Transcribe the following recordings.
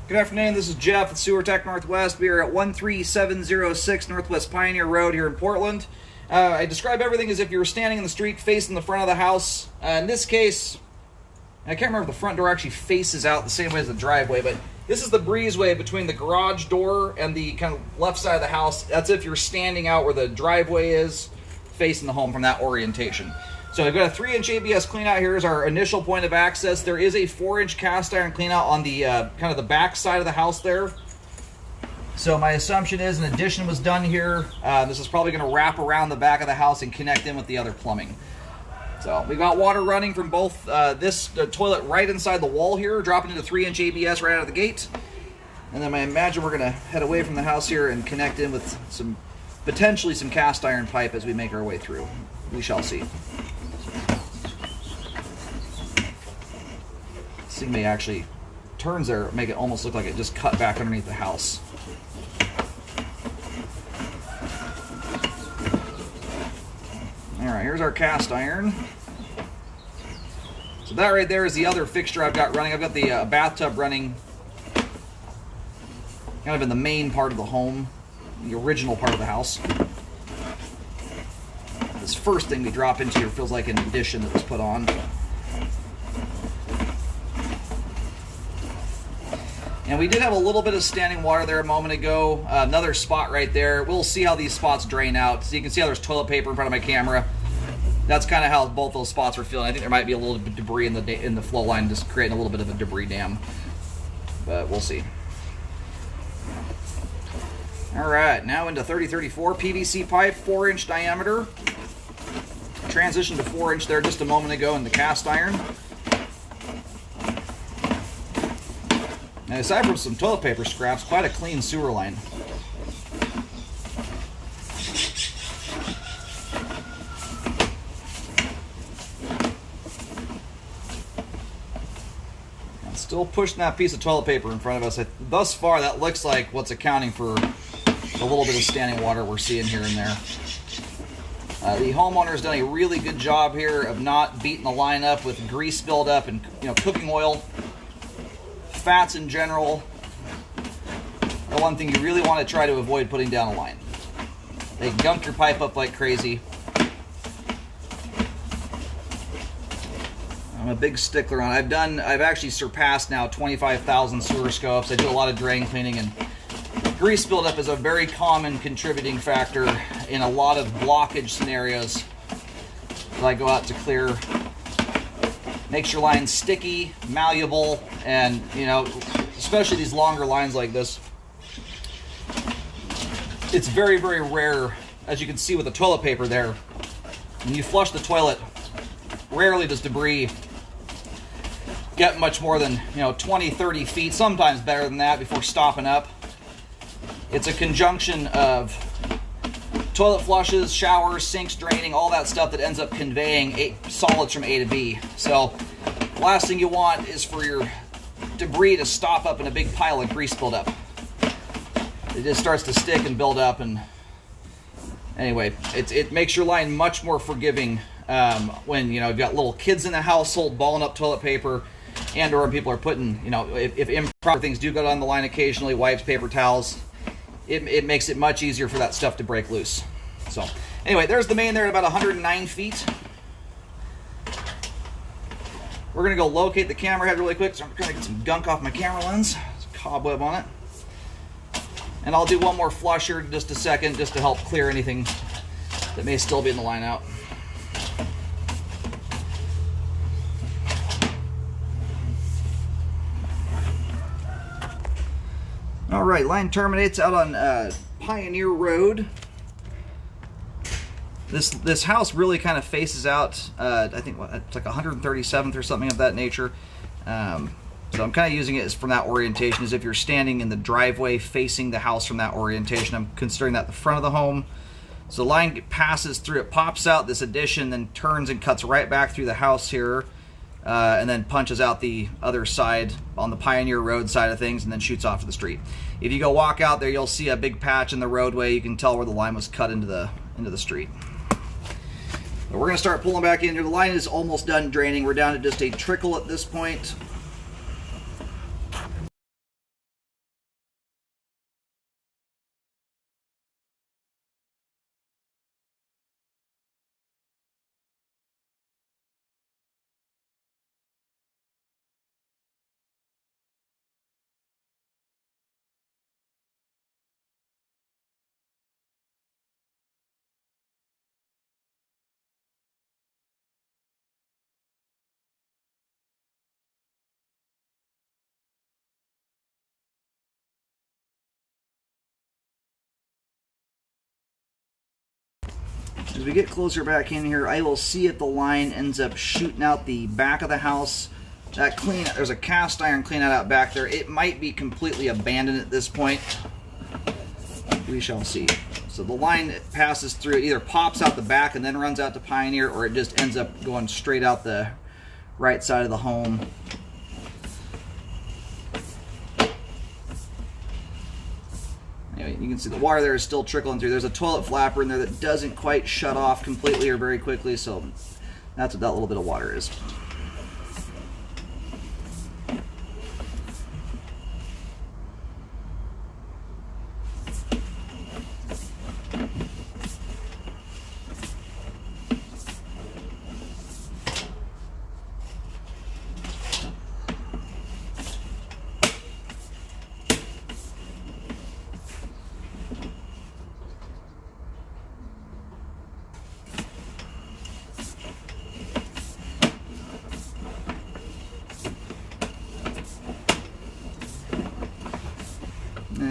Good afternoon, this is Jeff at Sewer Tech Northwest. We are at 13706 Northwest Pioneer Road here in Portland. I describe everything as if you were standing in the street facing the front of the house. In this case, I can't remember if the front door actually faces out the same way as the driveway, but this is the breezeway between the garage door and the kind of left side of the house. That's if you're standing out where the driveway is, facing the home from that orientation. So we've got a 3-inch ABS cleanout here as our initial point of access. There is a 4-inch cast iron cleanout on the kind of the back side of the house there. So my assumption is an addition was done here. This is probably going to wrap around the back of the house and connect in with the other plumbing. So we've got water running from both this toilet right inside the wall here, dropping into 3-inch ABS right out of the gate. And then I imagine we're going to head away from the house here and connect in with potentially some cast iron pipe as we make our way through. We shall see. This thing may actually turns there, make it almost look like it just cut back underneath the house. Alright, here's our cast iron. So that right there is the other fixture I've got running. I've got the bathtub running kind of in the main part of the home, the original part of the house. This first thing we drop into here feels like an addition that was put on. And we did have a little bit of standing water there a moment ago. Another spot right there. We'll see how these spots drain out. So you can see how there's toilet paper in front of my camera. That's kind of how both those spots are feeling. I think there might be a little bit of debris in the flow line, just creating a little bit of a debris dam. But we'll see. All right, now into 3034 PVC pipe, 4-inch diameter. Transition to 4-inch there just a moment ago in the cast iron. And aside from some toilet paper scraps, quite a clean sewer line. And still pushing that piece of toilet paper in front of us. Thus far, that looks like what's accounting for a little bit of standing water we're seeing here and there. The homeowner's done a really good job here of not beating the line up with grease buildup and cooking oil. Fats in general are one thing you really want to try to avoid putting down a line. They gunk your pipe up like crazy. I'm a big stickler on it. I've actually surpassed now 25,000 sewer scopes. I do a lot of drain cleaning, and grease buildup is a very common contributing factor in a lot of blockage scenarios that I go out to clear. Makes your line sticky, malleable, and especially these longer lines like this. It's very, very rare, as you can see with the toilet paper there. When you flush the toilet, rarely does debris get much more than 20, 30 feet, sometimes better than that before stopping up. It's a conjunction of toilet flushes, showers, sinks draining, all that stuff that ends up conveying solids from A to B. So the last thing you want is for your debris to stop up in a big pile of grease buildup. It just starts to stick and build up, and anyway, it makes your line much more forgiving when you've got little kids in the household balling up toilet paper, and or when people are putting if improper things do go down the line occasionally, wipes, paper towels. It makes it much easier for that stuff to break loose. So anyway, there's the main there at about 109 feet. We're going to go locate the camera head really quick, so I'm trying to get some gunk off my camera lens. There's a cobweb on it. And I'll do one more flush here in just a second, just to help clear anything that may still be in the line out. All right, line terminates out on Pioneer Road. This house really kind of faces out, I think it's like 137th or something of that nature. So I'm kind of using it as from that orientation, as if you're standing in the driveway facing the house from that orientation. I'm considering that the front of the home. So the line passes through, it pops out this addition, then turns and cuts right back through the house here, and then punches out the other side on the Pioneer Road side of things, and then shoots off to the street. If you go walk out there, you'll see a big patch in the roadway. You can tell where the line was cut into the street. But we're going to start pulling back in here. The line is almost done draining. We're down to just a trickle at this point. As we get closer back in here, I will see if the line ends up shooting out the back of the house. That there's a cast iron cleanout out back there. It might be completely abandoned at this point. We shall see. So the line that passes through, it either pops out the back and then runs out to Pioneer, or it just ends up going straight out the right side of the home. Anyway, you can see the water there is still trickling through. There's a toilet flapper in there that doesn't quite shut off completely or very quickly, so that's what that little bit of water is.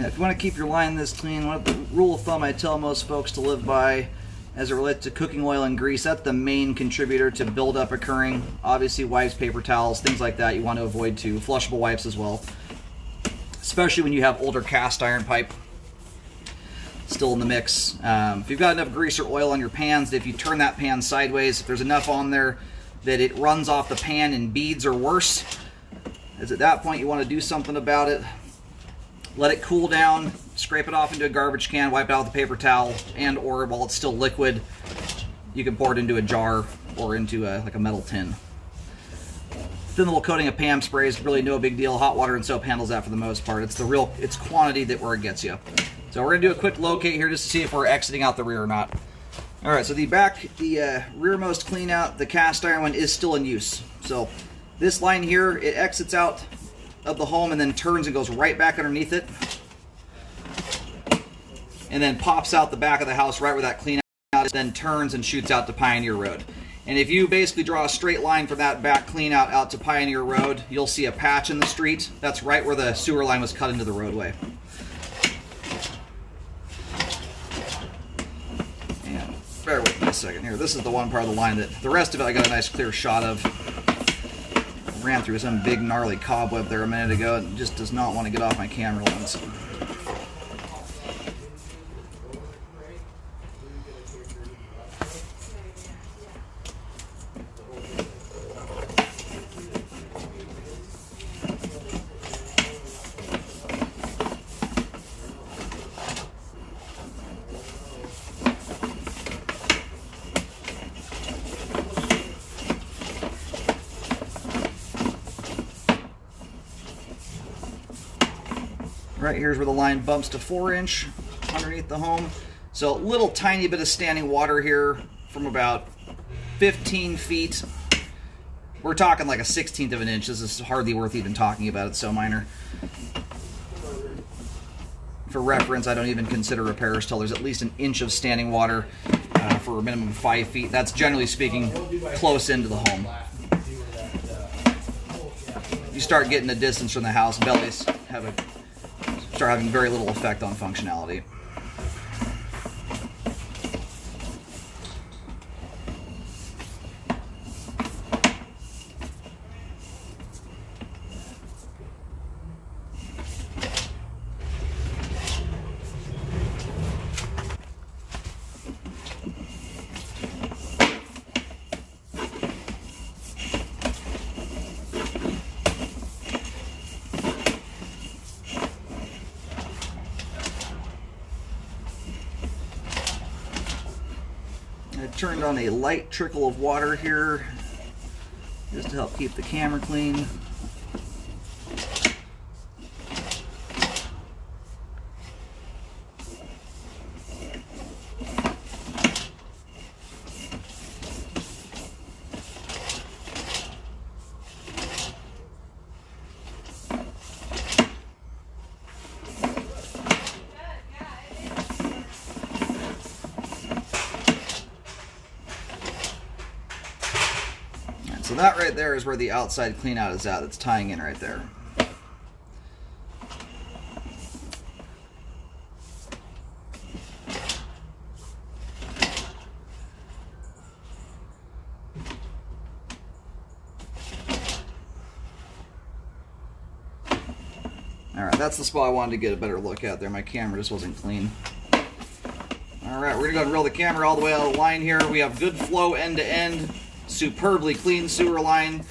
If you want to keep your line this clean, the rule of thumb I tell most folks to live by as it relates to cooking oil and grease, that's the main contributor to buildup occurring. Obviously wipes, paper towels, things like that you want to avoid too. Flushable wipes as well. Especially when you have older cast iron pipe still in the mix. If you've got enough grease or oil on your pans, if you turn that pan sideways, if there's enough on there that it runs off the pan in beads or worse, is at that point you want to do something about it. Let it cool down, scrape it off into a garbage can, wipe it out with a paper towel, and or while it's still liquid, you can pour it into a jar or into like a metal tin. Thin little coating of Pam spray is really no big deal. Hot water and soap handles that for the most part. It's quantity that where it gets you. So we're gonna do a quick locate here just to see if we're exiting out the rear or not. All right, so the rearmost clean out, the cast iron one is still in use. So this line here, it exits out of the home and then turns and goes right back underneath it, and then pops out the back of the house right where that clean out is, then turns and shoots out to Pioneer Road. And if you basically draw a straight line from that back clean out to Pioneer Road, you'll see a patch in the street. That's right where the sewer line was cut into the roadway. And bear with me a second here. This is the one part of the line that the rest of it I got a nice clear shot of. Ran through some big gnarly cobweb there a minute ago and just does not want to get off my camera lens. Right here's where the line bumps to 4-inch underneath the home. So a little tiny bit of standing water here from about 15 feet. We're talking like a 1/16 of an inch. This is hardly worth even talking about. It's so minor. For reference, I don't even consider repairs till there's at least an inch of standing water for a minimum of 5 feet. That's generally speaking close into the home. You start getting a distance from the house, bellies start having very little effect on functionality. I turned on a light trickle of water here just to help keep the camera clean. So that right there is where the outside clean out is at. It's tying in right there. All right, that's the spot I wanted to get a better look at there. My camera just wasn't clean. All right, we're gonna go ahead and roll the camera all the way out of the line here. We have good flow end to end, superbly clean sewer line.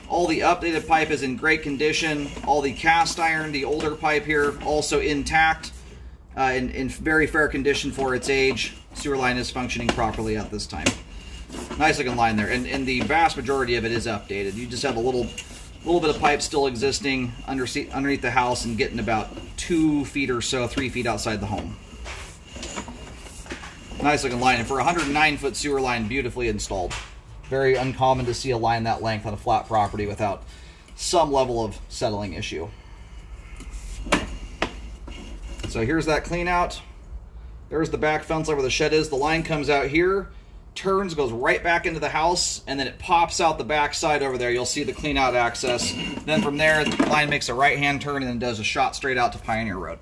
All the updated pipe is in great condition. All the cast iron, the older pipe here, also intact, in very fair condition for its age. Sewer line is functioning properly at this time. Nice looking line there, and the vast majority of it is updated. You just have a little bit of pipe still existing underneath the house and getting about 2 feet or so, 3 feet outside the home. Nice looking line, and for a 109-foot sewer line, beautifully installed. Very uncommon to see a line that length on a flat property without some level of settling issue. So here's that clean out. There's the back fence line where the shed is. The line comes out here, turns, goes right back into the house, and then it pops out the back side over there. You'll see the clean out access. Then from there, the line makes a right-hand turn and then does a shot straight out to Pioneer Road.